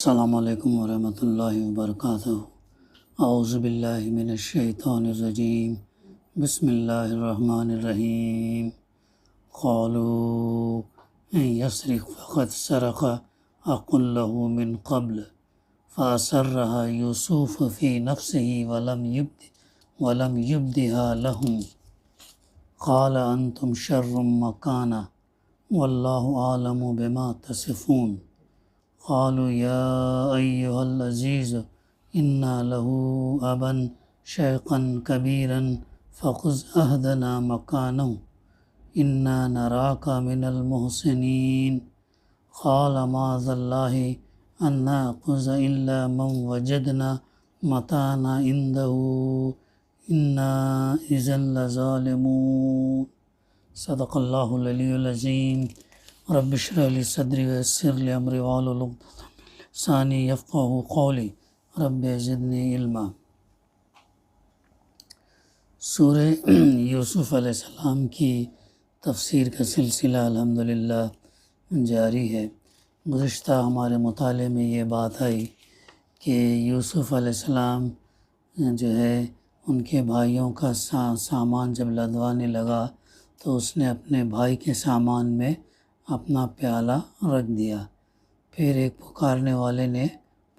السلام علیکم ورحمۃ اللہ وبرکاتہ۔ اعوذ باللہ من الشیطان الرجیم، بسم اللہ الرحمن الرحیم۔ قالوا ان یسرق فقد سرق اخ له من قبل فأسرها یوسف فی نفسه ولم یبدها لهم قال انتم شر مکانا واللہ اعلم بما تصفون۔ قالوا یا ایہا العزیز انا له ابا شیخا کبیرا فخذ عہدنا مکانہ انا نراک من المحسنین۔ قال معاذ اللہ ان ناخذ الا من وجدنا متاعنا عنده انا اذا لظالمون۔ صدق اللہ العلی العظیم۔ رب اشرح لی صدری ویسر لی امری واحلل عقدۃ من لسانی یفقہوا قولی رب زدنی علما۔ سورہ یوسف علیہ السلام کی تفسیر کا سلسلہ الحمدللہ جاری ہے۔ گزشتہ ہمارے مطالعے میں یہ بات آئی کہ یوسف علیہ السلام جو ہے ان کے بھائیوں کا سامان جب لدوانے لگا تو اس نے اپنے بھائی کے سامان میں اپنا پیالہ رکھ دیا۔ پھر ایک پکارنے والے نے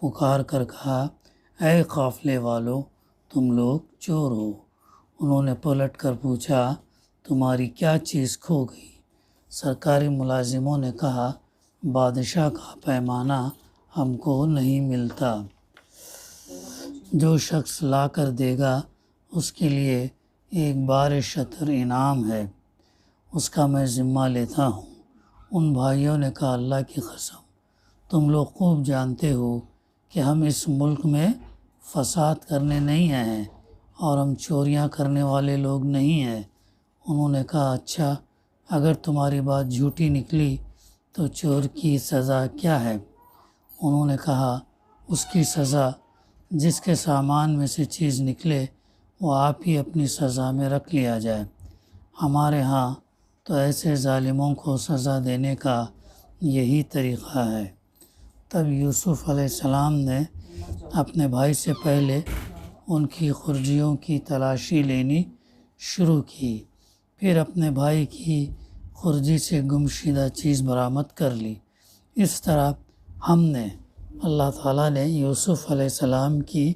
پکار کر کہا، اے قافلے والو، تم لوگ چور ہو۔ انہوں نے پلٹ کر پوچھا، تمہاری کیا چیز کھو گئی؟ سرکاری ملازموں نے کہا، بادشاہ کا پیمانہ ہم کو نہیں ملتا، جو شخص لا کر دے گا اس کے لیے ایک بار شطر انعام ہے، اس کا میں ذمہ لیتا ہوں۔ ان بھائیوں نے کہا، اللہ کی قسم، تم لوگ خوب جانتے ہو کہ ہم اس ملک میں فساد کرنے نہیں آئے ہیں اور ہم چوریاں کرنے والے لوگ نہیں ہیں۔ انہوں نے کہا، اچھا، اگر تمہاری بات جھوٹی نکلی تو چور کی سزا کیا ہے؟ انہوں نے کہا، اس کی سزا جس کے سامان میں سے چیز نکلے وہ آپ ہی اپنی سزا میں رکھ لیا جائے۔ ہمارے ہاں تو ایسے ظالموں کو سزا دینے کا یہی طریقہ ہے۔ تب یوسف علیہ السلام نے اپنے بھائی سے پہلے ان کی خرجیوں کی تلاشی لینی شروع کی، پھر اپنے بھائی کی خرجی سے گمشدہ چیز برآمد کر لی۔ اس طرح ہم نے اللہ تعالیٰ نے یوسف علیہ السلام کی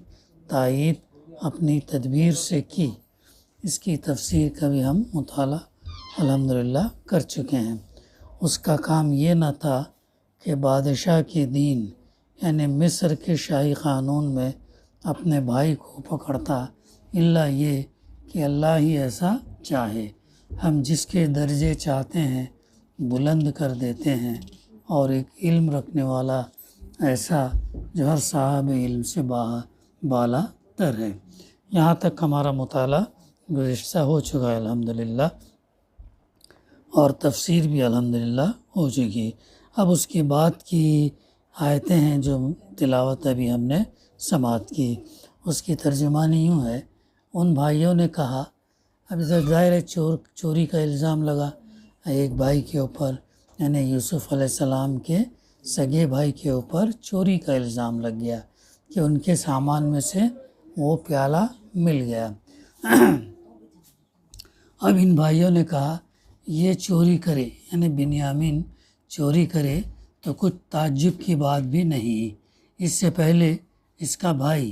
تائید اپنی تدبیر سے کی۔ اس کی تفسیر کا بھی ہم مطالعہ الحمدللہ کر چکے ہیں۔ اس کا کام یہ نہ تھا کہ بادشاہ کے دین یعنی مصر کے شاہی قانون میں اپنے بھائی کو پکڑتا، الا یہ کہ اللہ ہی ایسا چاہے، ہم جس کے درجے چاہتے ہیں بلند کر دیتے ہیں، اور ایک علم رکھنے والا ایسا جو ہر صاحب علم سے بالا تر ہے۔ یہاں تک ہمارا مطالعہ گزشتہ ہو چکا ہے الحمدللہ، اور تفسیر بھی الحمدللہ ہو چکی۔ اب اس کے بعد کی آیتیں ہیں جو تلاوت ابھی ہم نے سماعت کی، اس کی ترجمانی یوں ہے۔ ان بھائیوں نے کہا، اب ظاہر ہے چوری کا الزام لگا ایک بھائی کے اوپر، یعنی یوسف علیہ السلام کے سگے بھائی کے اوپر چوری کا الزام لگ گیا کہ ان کے سامان میں سے وہ پیالہ مل گیا۔ اب ان بھائیوں نے کہا، یہ چوری کرے یعنی بنیامین چوری کرے تو کچھ تعجب کی بات بھی نہیں، اس سے پہلے اس کا بھائی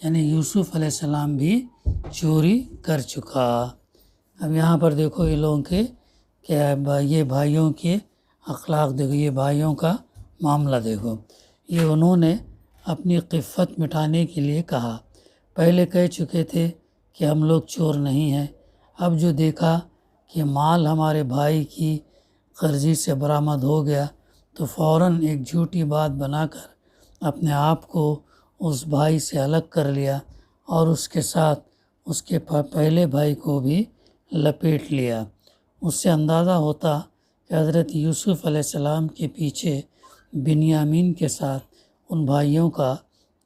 یعنی یوسف علیہ السلام بھی چوری کر چکا۔ اب یہاں پر دیکھو یہ لوگوں کے کیا، یہ بھائیوں کے اخلاق دیکھو، یہ بھائیوں کا معاملہ دیکھو۔ یہ انہوں نے اپنی خفت مٹانے کے لیے کہا، پہلے کہہ چکے تھے کہ ہم لوگ چور نہیں ہیں، اب جو دیکھا کہ مال ہمارے بھائی کی قرضی سے برآمد ہو گیا تو فوراً ایک جھوٹی بات بنا کر اپنے آپ کو اس بھائی سے الگ کر لیا، اور اس کے ساتھ اس کے پہلے بھائی کو بھی لپیٹ لیا۔ اس سے اندازہ ہوتا کہ حضرت یوسف علیہ السلام کے پیچھے بنیامین کے ساتھ ان بھائیوں کا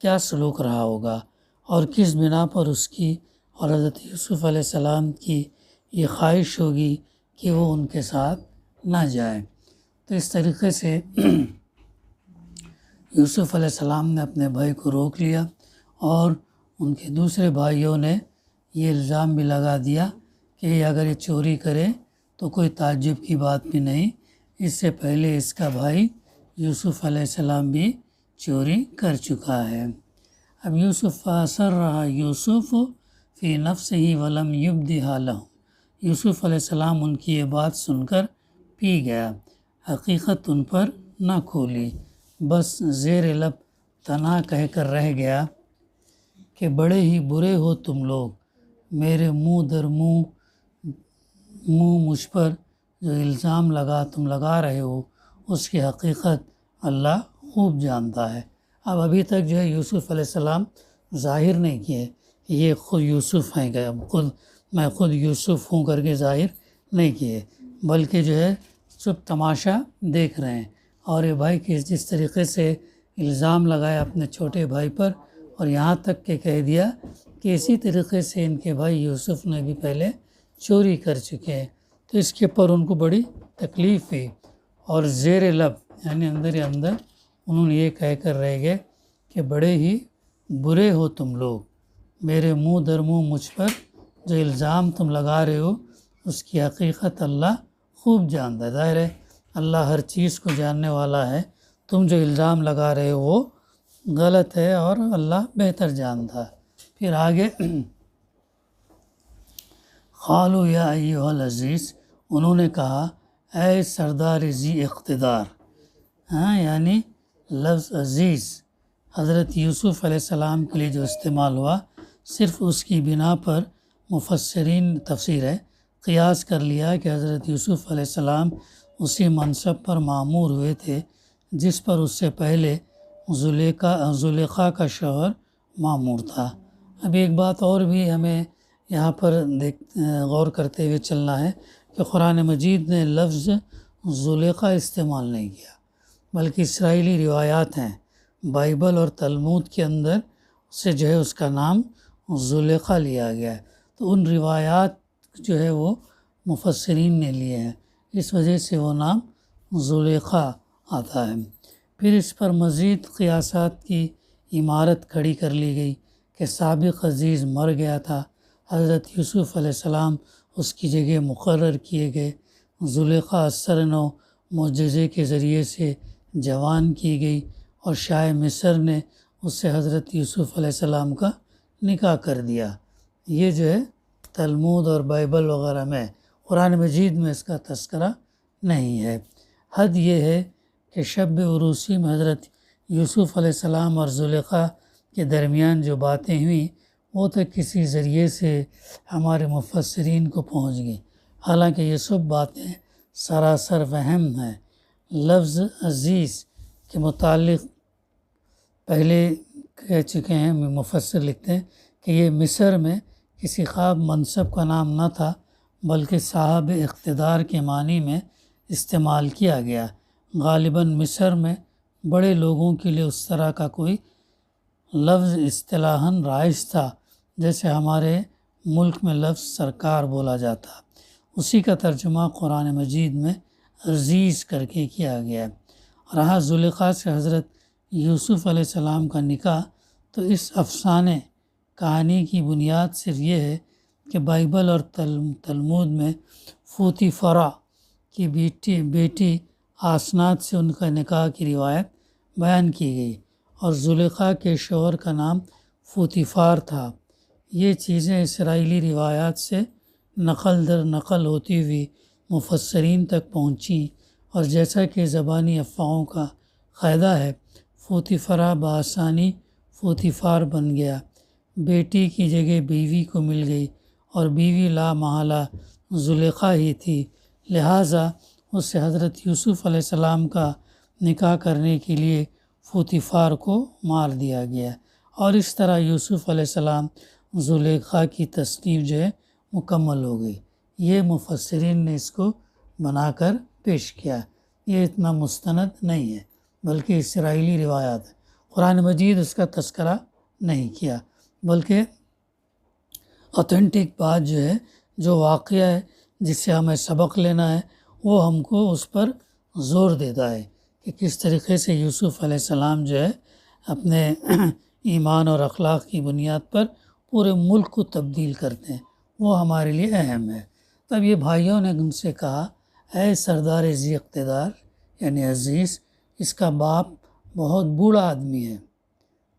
کیا سلوک رہا ہوگا، اور کس بنا پر اس کی اور حضرت یوسف علیہ السلام کی یہ خواہش ہوگی کہ وہ ان کے ساتھ نہ جائے۔ تو اس طریقے سے یوسف علیہ السلام نے اپنے بھائی کو روک لیا اور ان کے دوسرے بھائیوں نے یہ الزام بھی لگا دیا کہ اگر یہ چوری کرے تو کوئی تعجب کی بات بھی نہیں، اس سے پہلے اس کا بھائی یوسف علیہ السلام بھی چوری کر چکا ہے۔ اب یوسف فاثر رہا یوسف فی نفسہ ولم یبدھا لہم، یوسف علیہ السلام ان کی یہ بات سن کر پی گیا، حقیقت ان پر نہ کھولی، بس زیر لب تنہا کہہ کر رہ گیا کہ بڑے ہی برے ہو تم لوگ، میرے منہ در منہ مجھ پر جو الزام تم لگا رہے ہو اس کی حقیقت اللہ خوب جانتا ہے۔ اب ابھی تک جو ہے یوسف علیہ السلام ظاہر نہیں کیے کہ یہ خود یوسف ہیں، کہ میں خود یوسف ہوں کر کے ظاہر نہیں کیے، بلکہ جو ہے صرف تماشا دیکھ رہے ہیں۔ اور یہ بھائی جس طریقے سے الزام لگایا اپنے چھوٹے بھائی پر، اور یہاں تک کہ کہہ دیا کہ اسی طریقے سے ان کے بھائی یوسف نے بھی پہلے چوری کر چکے ہیں، تو اس کے اوپر ان کو بڑی تکلیف ہوئی، اور زیر لب یعنی اندر ہی اندر انہوں نے یہ کہہ کر رہ گئے کہ بڑے ہی برے ہو تم لوگ، میرے منہ در منہ مجھ پر جو الزام تم لگا رہے ہو اس کی حقیقت اللہ خوب جانتا ہے۔ ظاہر ہے اللہ ہر چیز کو جاننے والا ہے، تم جو الزام لگا رہے ہو وہ غلط ہے اور اللہ بہتر جانتا ہے۔ پھر آگے قالوا یا ایھا العزیز، انہوں نے کہا اے سردار ذی اقتدار، یعنی لفظ عزیز حضرت یوسف علیہ السلام کے لیے جو استعمال ہوا، صرف اس کی بنا پر مفسرین تفسیر ہے قیاس کر لیا کہ حضرت یوسف علیہ السلام اسی منصب پر معمور ہوئے تھے جس پر اس سے پہلے زلیخا کا شوہر معمور تھا۔ اب ایک بات اور بھی ہمیں یہاں پر غور کرتے ہوئے چلنا ہے کہ قرآن مجید نے لفظ زلیخا استعمال نہیں کیا، بلکہ اسرائیلی روایات ہیں، بائبل اور تلمود کے اندر سے جو ہے اس کا نام زلیخا لیا گیا ہے، تو ان روایات جو ہے وہ مفسرین نے لیے ہیں، اس وجہ سے وہ نام زلیخا آتا ہے۔ پھر اس پر مزید قیاسات کی عمارت کھڑی کر لی گئی کہ سابق عزیز مر گیا تھا، حضرت یوسف علیہ السلام اس کی جگہ مقرر کیے گئے، زلیخا اثر نو معجزے کے ذریعے سے جوان کی گئی، اور شاہ مصر نے اس سے حضرت یوسف علیہ السلام کا نکاح کر دیا۔ یہ جو ہے تلمود اور بائبل وغیرہ میں، قرآن مجید میں اس کا تذکرہ نہیں ہے۔ حد یہ ہے کہ شب عروسی میں حضرت یوسف علیہ السلام اور زلیخا کے درمیان جو باتیں ہوئیں وہ تو کسی ذریعے سے ہمارے مفسرین کو پہنچ گئی، حالانکہ یہ سب باتیں سراسر وہم ہیں۔ لفظ عزیز کے متعلق پہلے کہہ چکے ہیں، مفسر لکھتے ہیں کہ یہ مصر میں کسی خاص منصب کا نام نہ تھا، بلکہ صاحب اقتدار کے معنی میں استعمال کیا گیا۔ غالباً مصر میں بڑے لوگوں کے لیے اس طرح کا کوئی لفظ اصطلاحاً رائج تھا، جیسے ہمارے ملک میں لفظ سرکار بولا جاتا، اسی کا ترجمہ قرآن مجید میں عزیز کر کے کیا گیا ہے۔ رہا زلیخا سے حضرت یوسف علیہ السلام کا نکاح، تو اس افسانے کہانی کی بنیاد صرف یہ ہے کہ بائبل اور تلمود میں فوطیفرہ کی بیٹی آسنات سے ان کا نکاح کی روایت بیان کی گئی، اور زلیخا کے شوہر کا نام فوطیفار تھا۔ یہ چیزیں اسرائیلی روایات سے نقل در نقل ہوتی ہوئی مفسرین تک پہنچیں، اور جیسا کہ زبانی افواہوں کا قاعدہ ہے، فوطیفرہ بآسانی فوطیفار بن گیا، بیٹی کی جگہ بیوی کو مل گئی، اور بیوی لا محالہ زلیخا ہی تھی، لہٰذا اس سے حضرت یوسف علیہ السلام کا نکاح کرنے کے لیے فوطیفار کو مار دیا گیا، اور اس طرح یوسف علیہ السلام زلیخا کی تصنیف جو ہے مکمل ہو گئی۔ یہ مفسرین نے اس کو بنا کر پیش کیا، یہ اتنا مستند نہیں ہے بلکہ اسرائیلی روایات ہے، قرآن مجید اس کا تذکرہ نہیں کیا، بلکہ اوتھینٹک بات جو ہے، جو واقعہ ہے جس سے ہمیں سبق لینا ہے، وہ ہم کو اس پر زور دیتا ہے کہ کس طریقے سے یوسف علیہ السلام جو ہے اپنے ایمان اور اخلاق کی بنیاد پر پورے ملک کو تبدیل کرتے ہیں، وہ ہمارے لیے اہم ہے۔ تب یہ بھائیوں نے ان سے کہا، اے سردار ذی اقتدار یعنی عزیز، اس کا باپ بہت بوڑھا آدمی ہے،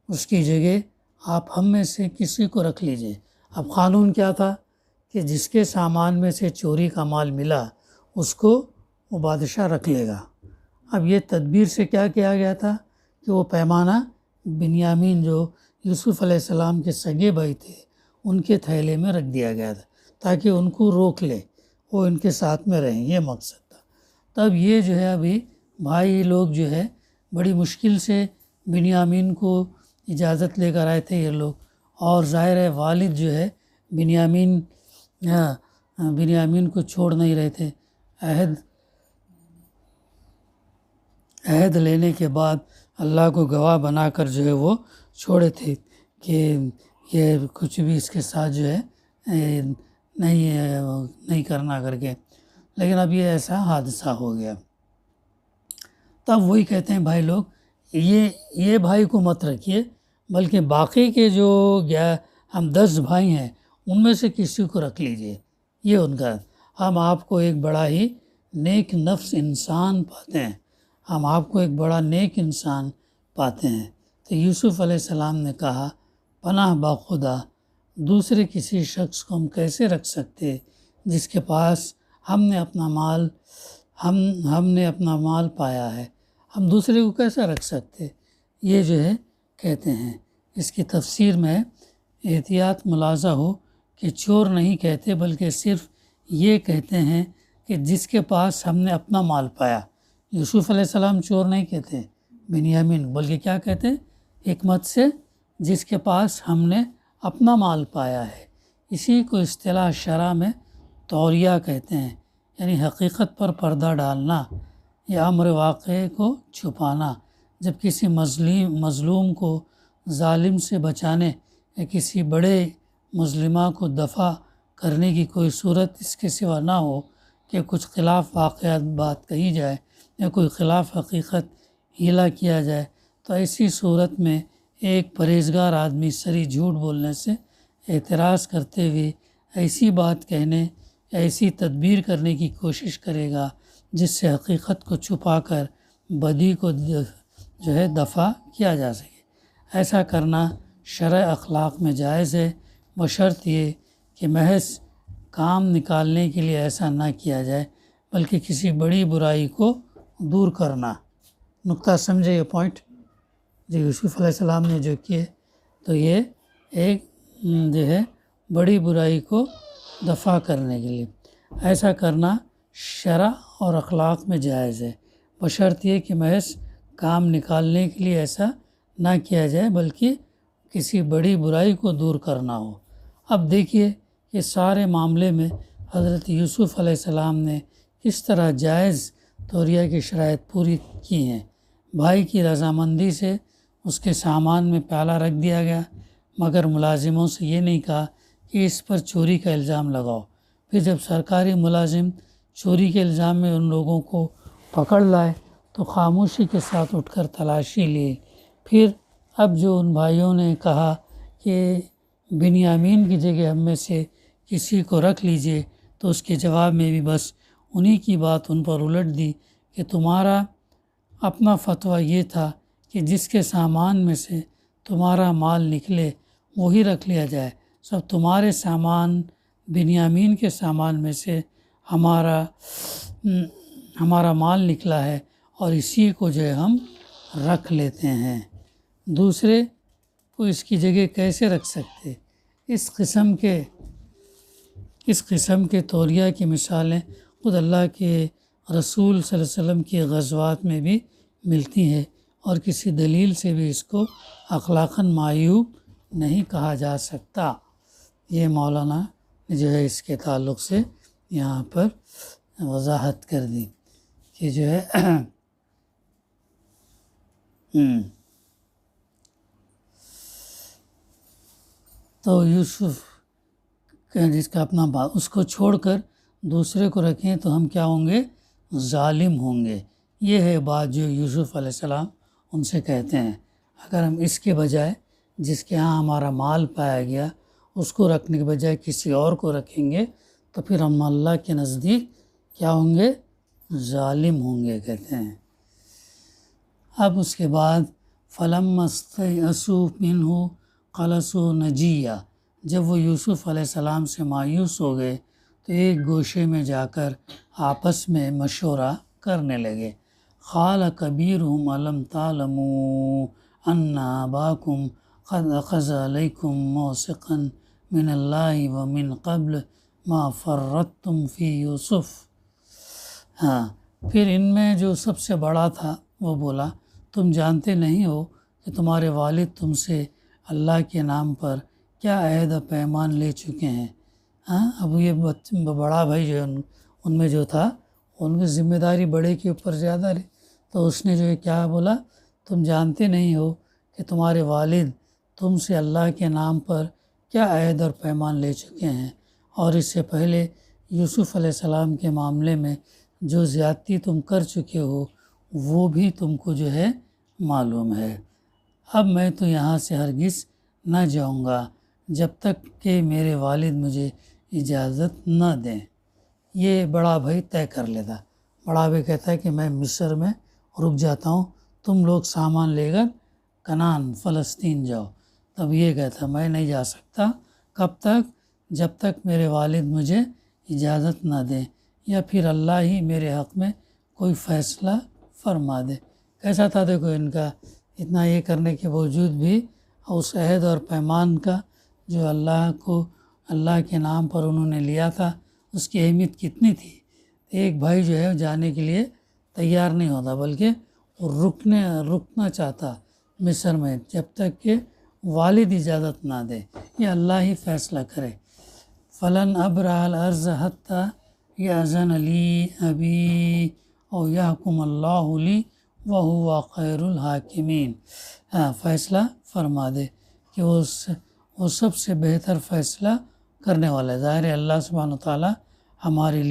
اس کی جگہ آپ ہم میں سے کسی کو رکھ لیجئے۔ اب قانون کیا تھا کہ جس کے سامان میں سے چوری کا مال ملا اس کو وہ بادشاہ رکھ لے گا۔ اب یہ تدبیر سے کیا کیا گیا تھا کہ وہ پیمانہ بنیامین جو یوسف علیہ السلام کے سگے بھائی تھے ان کے تھیلے میں رکھ دیا گیا تھا تاکہ ان کو روک لے، وہ ان کے ساتھ میں رہیں، یہ مقصد تھا۔ تب یہ جو ہے ابھی بھائی لوگ جو ہے بڑی مشکل سے بنیامین کو اجازت لے کر آئے تھے یہ لوگ، اور ظاہر ہے والد جو ہے بنیامین کو چھوڑ نہیں رہے تھے۔ عہد لینے کے بعد اللہ کو گواہ بنا کر جو ہے وہ چھوڑے تھے کہ یہ کچھ بھی اس کے ساتھ جو ہے نہیں کرنا کر کے، لیکن اب یہ ایسا حادثہ ہو گیا۔ تب وہی کہتے ہیں بھائی لوگ، یہ بھائی کو مت رکھیے، بلکہ باقی کے جو ہم 10 بھائی ہیں ان میں سے کسی کو رکھ لیجئے۔ یہ ان کا، ہم آپ کو ایک بڑا ہی نیک نفس انسان پاتے ہیں، ہم آپ کو ایک بڑا نیک انسان پاتے ہیں۔ تو یوسف علیہ السلام نے کہا، پناہ با خدا، دوسرے کسی شخص کو ہم کیسے رکھ سکتے جس کے پاس ہم نے اپنا مال پایا ہے، ہم دوسرے کو کیسے رکھ سکتے؟ یہ جو ہے کہتے ہیں، اس کی تفسیر میں احتیاط ملاحظہ ہو کہ چور نہیں کہتے بلکہ صرف یہ کہتے ہیں کہ جس کے پاس ہم نے اپنا مال پایا۔ یوسف علیہ السلام چور نہیں کہتے بنیامین، بلکہ کیا کہتے ہیں؟ حکمت سے جس کے پاس ہم نے اپنا مال پایا ہے۔ اسی کو اصطلاح شرع میں توریہ کہتے ہیں، یعنی حقیقت پر پردہ ڈالنا یا امر واقعے کو چھپانا۔ جب کسی مظلوم کو ظالم سے بچانے یا کسی بڑے مظلمہ کو دفع کرنے کی کوئی صورت اس کے سوا نہ ہو کہ کچھ خلاف واقعات بات کہی جائے یا کوئی خلاف حقیقت ہیلا کیا جائے، تو ایسی صورت میں ایک پرہیزگار آدمی سری جھوٹ بولنے سے اعتراض کرتے ہوئے ایسی بات کہنے یا ایسی تدبیر کرنے کی کوشش کرے گا جس سے حقیقت کو چھپا کر بدی کو جو ہے دفع کیا جا سکے۔ ایسا کرنا شرع اخلاق میں جائز ہے، بشرط یہ کہ محض کام نکالنے کے لیے ایسا نہ کیا جائے بلکہ کسی بڑی برائی کو دور کرنا۔ نقطہ سمجھے یہ پوائنٹ جو یوسف علیہ السلام نے جو کیے، تو یہ ایک جو ہے بڑی برائی کو دفع کرنے کے لیے ایسا کرنا شرع اور اخلاق میں جائز ہے، بشرط یہ کہ محض کام نکالنے کے لیے ایسا نہ کیا جائے بلکہ کسی بڑی برائی کو دور کرنا ہو۔ اب دیکھیے کہ سارے معاملے میں حضرت یوسف علیہ السلام نے کس طرح جائز توریہ کی شرائط پوری کی ہیں۔ بھائی کی رضامندی سے اس کے سامان میں پیالہ رکھ دیا گیا، مگر ملازموں سے یہ نہیں کہا کہ اس پر چوری کا الزام لگاؤ۔ پھر جب سرکاری ملازم چوری کے الزام میں ان لوگوں کو پکڑ لائے تو خاموشی کے ساتھ اٹھ کر تلاشی لی۔ پھر اب جو ان بھائیوں نے کہا کہ بنیامین کی جگہ ہم میں سے کسی کو رکھ لیجئے، تو اس کے جواب میں بھی بس انہی کی بات ان پر الٹ دی کہ تمہارا اپنا فتویٰ یہ تھا کہ جس کے سامان میں سے تمہارا مال نکلے وہی رکھ لیا جائے، سب تمہارے سامان بنیامین کے سامان میں سے ہمارا مال نکلا ہے اور اسی کو جو ہے ہم رکھ لیتے ہیں، دوسرے کو اس کی جگہ کیسے رکھ سکتے؟ اس قسم کے توریہ کی مثالیں خود اللہ کے رسول صلی اللہ علیہ وسلم کی غزوات میں بھی ملتی ہیں، اور کسی دلیل سے بھی اس کو اخلاقاً معیوب نہیں کہا جا سکتا۔ یہ مولانا نے جو ہے اس کے تعلق سے یہاں پر وضاحت کر دی کہ جو ہے تو یوسف جس کا اپنا باپ اس کو چھوڑ کر دوسرے کو رکھیں تو ہم کیا ہوں گے؟ ظالم ہوں گے۔ یہ ہے بات جو یوسف علیہ السلام ان سے کہتے ہیں، اگر ہم اس کے بجائے جس کے ہاں ہمارا مال پایا گیا اس کو رکھنے کے بجائے کسی اور کو رکھیں گے تو پھر ہم اللہ کے نزدیک کیا ہوں گے؟ ظالم ہوں گے کہتے ہیں۔ اب اس کے بعد فلما استیئسوا منہ خلصوا نجیہ، جب وہ یوسف علیہ السلام سے مایوس ہو گئے تو ایک گوشے میں جا کر آپس میں مشورہ کرنے لگے۔ قال کبیرہم الم تعلموا ان اباکم قد اخذ علیکم موثقا من اللہ ومن قبل ما فرطتم فی یوسف۔ ہاں، پھر ان میں جو سب سے بڑا تھا وہ بولا، تم جانتے نہیں ہو کہ تمہارے والد تم سے اللہ کے نام پر کیا عہد و پیمان لے چکے ہیں۔ ہاں، اب یہ بڑا بھائی جو ان میں جو تھا ان کی ذمہ داری بڑے کے اوپر زیادہ رہی، تو اس نے جو ہے کیا بولا، تم جانتے نہیں ہو کہ تمہارے والد تم سے اللہ کے نام پر کیا عہد اور پیمان لے چکے ہیں، اور اس سے پہلے یوسف علیہ السلام کے معاملے میں جو زیادتی تم کر چکے ہو وہ بھی تم کو جو ہے معلوم ہے۔ اب میں تو یہاں سے ہرگز نہ جاؤں گا جب تک کہ میرے والد مجھے اجازت نہ دیں۔ یہ بڑا بھائی طے کر لیتا، بڑا بھائی کہتا ہے کہ میں مصر میں رک جاتا ہوں، تم لوگ سامان لے کر کنعان فلسطین جاؤ۔ تب یہ کہتا میں نہیں جا سکتا، کب تک؟ جب تک میرے والد مجھے اجازت نہ دیں یا پھر اللہ ہی میرے حق میں کوئی فیصلہ فرما دے۔ کیسا تھا دیکھو ان کا، اتنا یہ کرنے کے باوجود بھی اس عہد اور پیمان کا جو اللہ کے نام پر انہوں نے لیا تھا اس کی اہمیت کتنی تھی۔ ایک بھائی جو ہے جانے کے لیے تیار نہیں ہوتا بلکہ رکنا چاہتا مصر میں جب تک کہ والد اجازت نہ دے یا اللہ ہی فیصلہ کرے۔ فلن ابرح الارض حتی یأذن لی ابی او یحکم اللہ لی وہو خیر الحاکمین۔ فیصلہ فرما دے کہ وہ سب سے بہتر فیصلہ کرنے والا ہے۔ ظاہر ہے اللہ سبحانہ وتعالیٰ ہمارے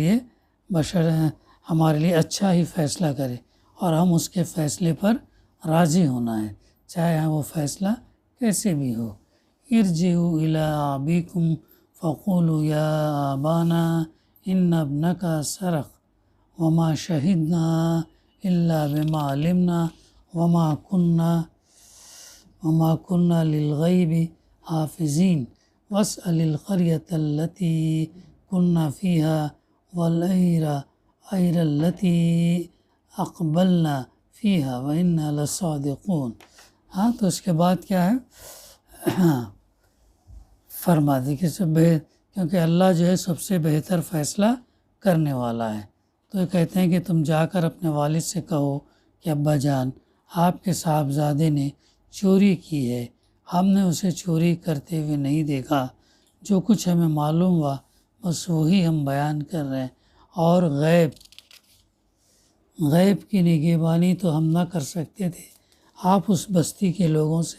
لیے اچھا ہی فیصلہ کرے اور ہم اس کے فیصلے پر راضی ہونا ہے، چاہے وہ فیصلہ کیسے بھی ہو۔ ارجعوا الی ابیکم فقولوا یا ابانا ان ابنک سرق وما شہدنا الا بما علمنا وما كنا للغیب حافظین واسأل القریۃ التی كنا فیہا والعیر التی اقبلنا فیہا وإنا لصادقون۔ ہاں، تو اس کے بعد کیا ہے، فرما دی کہ کیونکہ اللہ جو ہے سب سے بہتر فیصلہ کرنے والا ہے۔ تو یہ کہتے ہیں کہ تم جا کر اپنے والد سے کہو کہ ابا جان، آپ کے صاحبزادے نے چوری کی ہے، ہم نے اسے چوری کرتے ہوئے نہیں دیکھا، جو کچھ ہمیں معلوم ہوا بس وہی ہم بیان کر رہے ہیں، اور غیب کی نگہبانی تو ہم نہ کر سکتے تھے۔ آپ اس بستی کے لوگوں سے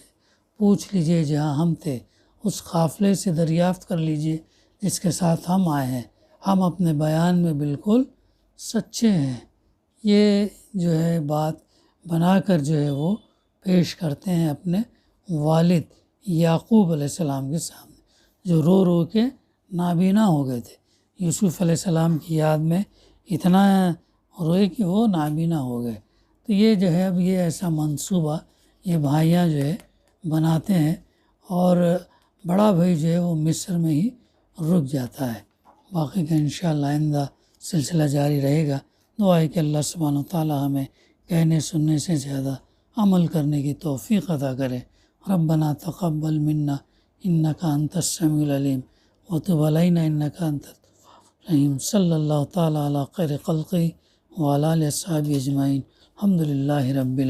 پوچھ لیجئے جہاں ہم تھے، اس قافلے سے دریافت کر لیجئے جس کے ساتھ ہم آئے ہیں، ہم اپنے بیان میں بالکل سچے ہیں۔ یہ جو ہے بات بنا کر جو ہے وہ پیش کرتے ہیں اپنے والد یعقوب علیہ السلام کے سامنے، جو رو رو کے نابینا ہو گئے تھے۔ یوسف علیہ السلام کی یاد میں اتنا روئے کہ وہ نابینا ہو گئے۔ تو یہ جو ہے اب یہ ایسا منصوبہ یہ بھائیاں جو ہے بناتے ہیں، اور بڑا بھائی جو ہے وہ مصر میں ہی رک جاتا ہے۔ باقی کا انشاءاللہ آئندہ سلسلہ جاری رہے گا۔ دعا ہے کہ اللہ سبحانہ وتعالی ہمیں کہنے سننے سے زیادہ عمل کرنے کی توفیق عطا کرے۔ ربنا تقبل منا انک انت السمیع العلیم وتب علینا انک انت التواب الرحیم۔ صلی اللہ تعالی علی خیر خلقہ وعلی آلہ وصحبہ اجمعین۔ الحمد للہ رب العالمین۔